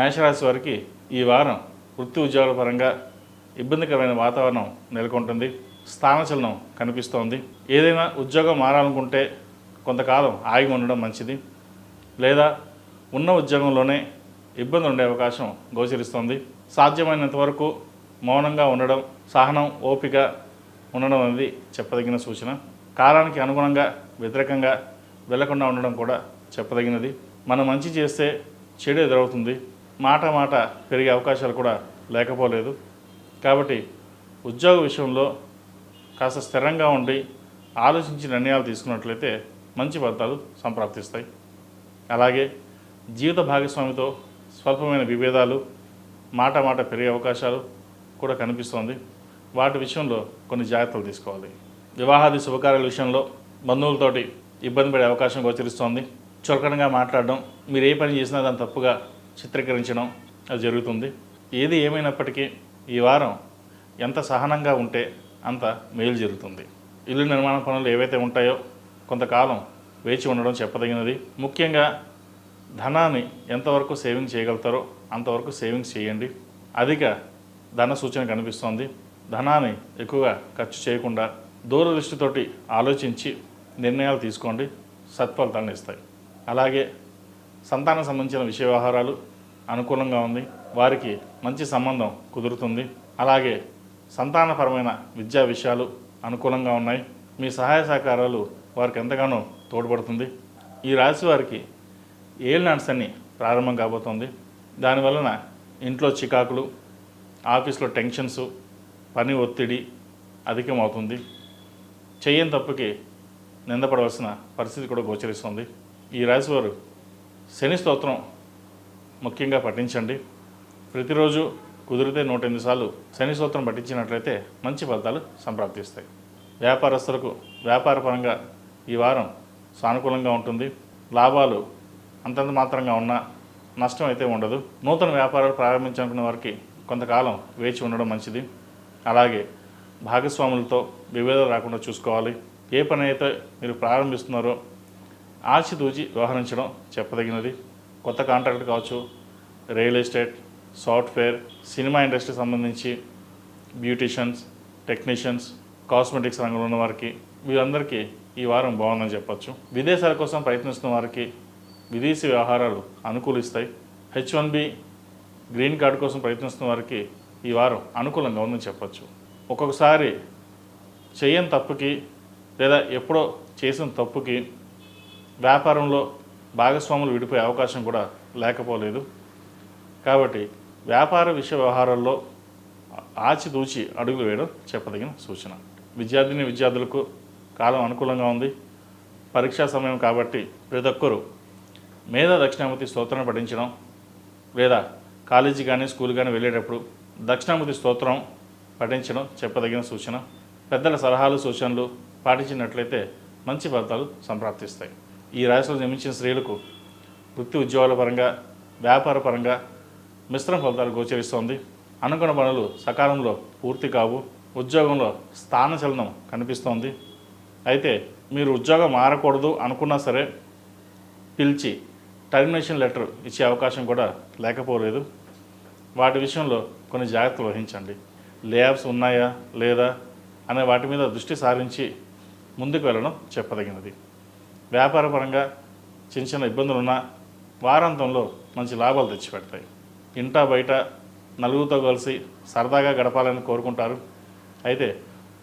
మేషరాశి వారికి ఈ వారం వృత్తి ఉద్యోగాల పరంగా ఇబ్బందికరమైన వాతావరణం నెలకొంటుంది. స్థానచలనం కనిపిస్తోంది. ఏదైనా ఉద్యోగం మారాలనుకుంటే కొంతకాలం ఆగి ఉండడం మంచిది. లేదా ఉన్న ఉద్యోగంలోనే ఇబ్బందులు ఉండే అవకాశం గోచరిస్తోంది. సాధ్యమైనంత వరకు మౌనంగా ఉండడం, సహనం, ఓపిక ఉండడం అనేది చెప్పదగిన సూచన. కాలానికి అనుగుణంగా వ్యతిరేకంగా వెళ్లకుండా ఉండడం కూడా చెప్పదగినది. మనం మంచి చేస్తే చెడు ఎదురవుతుంది. మాట పెరిగే అవకాశాలు కూడా లేకపోలేదు. కాబట్టి ఉద్యోగ విషయంలో కాస్త స్థిరంగా ఉండి ఆలోచించి నిర్ణయాలు తీసుకున్నట్లయితే మంచి ఫలితాలు సంప్రాప్తిస్తాయి. అలాగే జీవిత భాగస్వామితో స్వల్పమైన విభేదాలు, మాట పెరిగే అవకాశాలు కూడా కనిపిస్తోంది. వాటి విషయంలో కొన్ని జాగ్రత్తలు తీసుకోవాలి. వివాహాది శుభకార్యాల విషయంలో బంధువులతోటి ఇబ్బంది పడే అవకాశం గోచరిస్తోంది. చులకనగా మాట్లాడడం, మీరు ఏ పని చేసినా దాన్ని తప్పుగా చిత్రీకరించడం అది జరుగుతుంది. ఏది ఏమైనప్పటికీ ఈ వారం ఎంత సహనంగా ఉంటే అంత మేలు జరుగుతుంది. ఇల్లు నిర్మాణ పనులు ఏవైతే ఉంటాయో కొంతకాలం వేచి ఉండడం చెప్పదగినది. ముఖ్యంగా ధనాన్ని ఎంతవరకు సేవింగ్ చేయగలుగుతారో అంతవరకు సేవింగ్స్ చేయండి. అధిక ధన సూచన కనిపిస్తోంది. ధనాన్ని ఎక్కువగా ఖర్చు చేయకుండా దూరదృష్టితోటి ఆలోచించి నిర్ణయాలు తీసుకోండి, సత్ఫలితాలను ఇస్తాయి. అలాగే సంతానం సంబంధించిన విషయ వ్యవహారాలు అనుకూలంగా ఉంది. వారికి మంచి సంబంధం కుదురుతుంది. అలాగే సంతానపరమైన విద్యా విషయాలు అనుకూలంగా ఉన్నాయి. మీ సహాయ సహకారాలు వారికి ఎంతగానో తోడ్పడుతుంది. ఈ రాశి వారికి ఏలినాటి శని ప్రారంభం కాబోతోంది. దానివలన ఇంట్లో చికాకులు, ఆఫీస్లో టెన్షన్స్, పని ఒత్తిడి అధికమవుతుంది. చెయ్యని తప్పుకి నిందపడవలసిన పరిస్థితి కూడా గోచరిస్తుంది. ఈ రాశివారు శని స్తోత్రం ముఖ్యంగా పఠించండి. ప్రతిరోజు కుదిరితే 108 సార్లు శని స్తోత్రం పఠించినట్లయితే మంచి ఫలితాలు సంప్రాప్తిస్తాయి. వ్యాపారస్తులకు వ్యాపారపరంగా ఈ వారం సానుకూలంగా ఉంటుంది. లాభాలు అంతంత మాత్రంగా ఉన్నా నష్టం అయితే ఉండదు. నూతన వ్యాపారాలు ప్రారంభించాలనుకున్న వారికి కొంతకాలం వేచి ఉండడం మంచిది. అలాగే భాగస్వాములతో విభేదాలు రాకుండా చూసుకోవాలి. ఏ పని అయితే మీరు ప్రారంభిస్తున్నారో ఆచితూచి వ్యవహరించడం చెప్పదగినది. కొత్త కాంట్రాక్ట్ కావచ్చు, రియల్ ఎస్టేట్, సాఫ్ట్వేర్, సినిమా ఇండస్ట్రీకి సంబంధించి బ్యూటీషియన్స్, టెక్నీషియన్స్, కాస్మెటిక్స్ రంగంలో ఉన్న వారికి వీరందరికీ ఈ వారం బాగుందని చెప్పచ్చు. విదేశాల కోసం ప్రయత్నిస్తున్న వారికి విదేశీ వ్యవహారాలు అనుకూలిస్తాయి. H1B గ్రీన్ కార్డు కోసం ప్రయత్నిస్తున్న వారికి ఈ వారం అనుకూలంగా ఉందని చెప్పచ్చు. ఒక్కొక్కసారి చేయని తప్పుకి లేదా ఎప్పుడో చేసిన తప్పుకి వ్యాపారంలో భాగస్వాములు విడిపోయే అవకాశం కూడా లేకపోలేదు. కాబట్టి వ్యాపార విషయ వ్యవహారాల్లో ఆచితూచి అడుగులు వేయడం చెప్పదగిన సూచన. విద్యార్థులకు కాలం అనుకూలంగా ఉంది. పరీక్షా సమయం కాబట్టి ప్రతి ఒక్కరూ మేధా దక్షిణామూర్తి స్తోత్రం పఠించడం, లేదా కాలేజీ కానీ స్కూల్ కానీ వెళ్ళేటప్పుడు దక్షిణామూర్తి స్తోత్రం పఠించడం చెప్పదగిన సూచన. పెద్దల సలహాలు సూచనలు పాటించినట్లయితే మంచి ఫలితాలు సంప్రాప్తిస్తాయి. ఈ రాశిలో జన్మించిన స్త్రీలకు వృత్తి ఉద్యోగాల పరంగా, వ్యాపార పరంగా మిశ్రమ ఫలితాలు గోచరిస్తోంది. అనుకున్న పనులు సకాలంలో పూర్తి కావు. ఉద్యోగంలో స్థానచలనం కనిపిస్తోంది. అయితే మీరు ఉద్యోగం మారకూడదు అనుకున్నా సరే పిలిచి టర్మినేషన్ లెటర్ ఇచ్చే అవకాశం కూడా లేకపోలేదు. వాటి విషయంలో కొన్ని జాగ్రత్తలు వహించండి. లేఆఫ్స్ ఉన్నాయా లేదా అనే వాటి మీద దృష్టి సారించి ముందుకు వెళ్ళడం చెప్పదగినది. వ్యాపారపరంగా చిన్న ఇబ్బందులున్నా వారాంతంలో మంచి లాభాలు తెచ్చిపెడతాయి. ఇంటా బయట నలుగురితో కలిసి సరదాగా గడపాలని కోరుకుంటారు. అయితే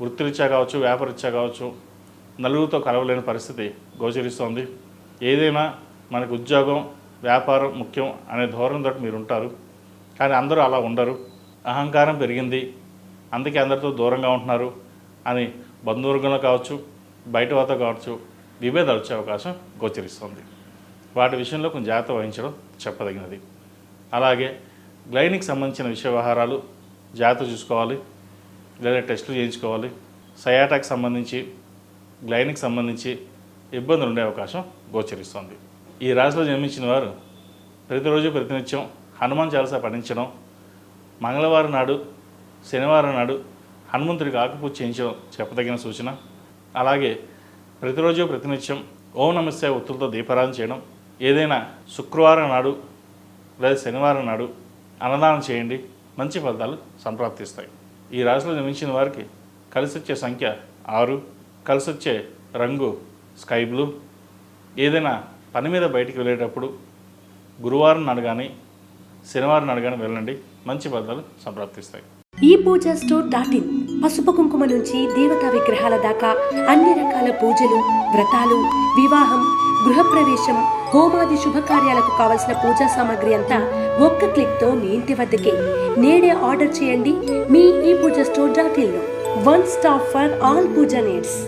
వృత్తిరీత్యా కావచ్చు, వ్యాపారరీత్యా కావచ్చు, నలుగురితో కలవలేని పరిస్థితి గోచరిస్తోంది. ఏదైనా మనకు ఉద్యోగం, వ్యాపారం ముఖ్యం అనే ధోరణితో మీరు ఉంటారు. కానీ అందరూ అలా ఉండరు. అహంకారం పెరిగింది, అందుకే అందరితో దూరంగా ఉంటున్నారు అని బంధువర్గంలో కావచ్చు, బయట వారితో కావచ్చు విభేదాలు వచ్చే అవకాశం గోచరిస్తుంది. వాటి విషయంలో కొంచెం జాగ్రత్త వహించడం చెప్పదగినది. అలాగే గ్లైనిక్ సంబంధించిన విషయ వ్యవహారాలు జాగ్రత్త చూసుకోవాలి, లేదా టెస్టులు చేయించుకోవాలి. సయాటాకి సంబంధించి, గ్లైనిక్ సంబంధించి ఇబ్బందులు ఉండే అవకాశం గోచరిస్తుంది. ఈ రాశిలో జన్మించిన వారు ప్రతిరోజు ప్రతినిత్యం హనుమాన్ చాలీసా పఠించడం, మంగళవారం నాడు, శనివారం నాడు హనుమంతుడికి ఆకుపూజ చేయించడం చెప్పదగిన సూచన. అలాగే ప్రతిరోజు ప్రతినిత్యం ఓం నమః శివాయ ఒత్తులతో దీపారాధన చేయడం, ఏదైనా శుక్రవారం నాడు లేదా శనివారం నాడు అన్నదానం చేయండి, మంచి ఫలితాలు సంప్రాప్తిస్తాయి. ఈ రాశిలో జన్మించిన వారికి కలిసి వచ్చే సంఖ్య 6, కలిసి వచ్చే రంగు స్కై బ్లూ. ఏదైనా పని మీద బయటికి వెళ్ళేటప్పుడు గురువారం నాడు కానీ శనివారం నాడు కానీ వెళ్ళండి, మంచి ఫలితాలు సంప్రాప్తిస్తాయి. ePoojaStore.in పసుపు కుంకుమ నుంచి దేవతా విగ్రహాల దాకా అన్ని రకాల పూజలు, వ్రతాలు, వివాహం, గృహప్రవేశం, హోమాది శుభకార్యాలకు కావలసిన పూజా సామాగ్రి అంతా ఒక్క క్లిక్తో మీ ఇంటి వద్దకే. నేడే ఆర్డర్ చేయండి మీ ePoojaStore.in లో. One stop for all puja needs.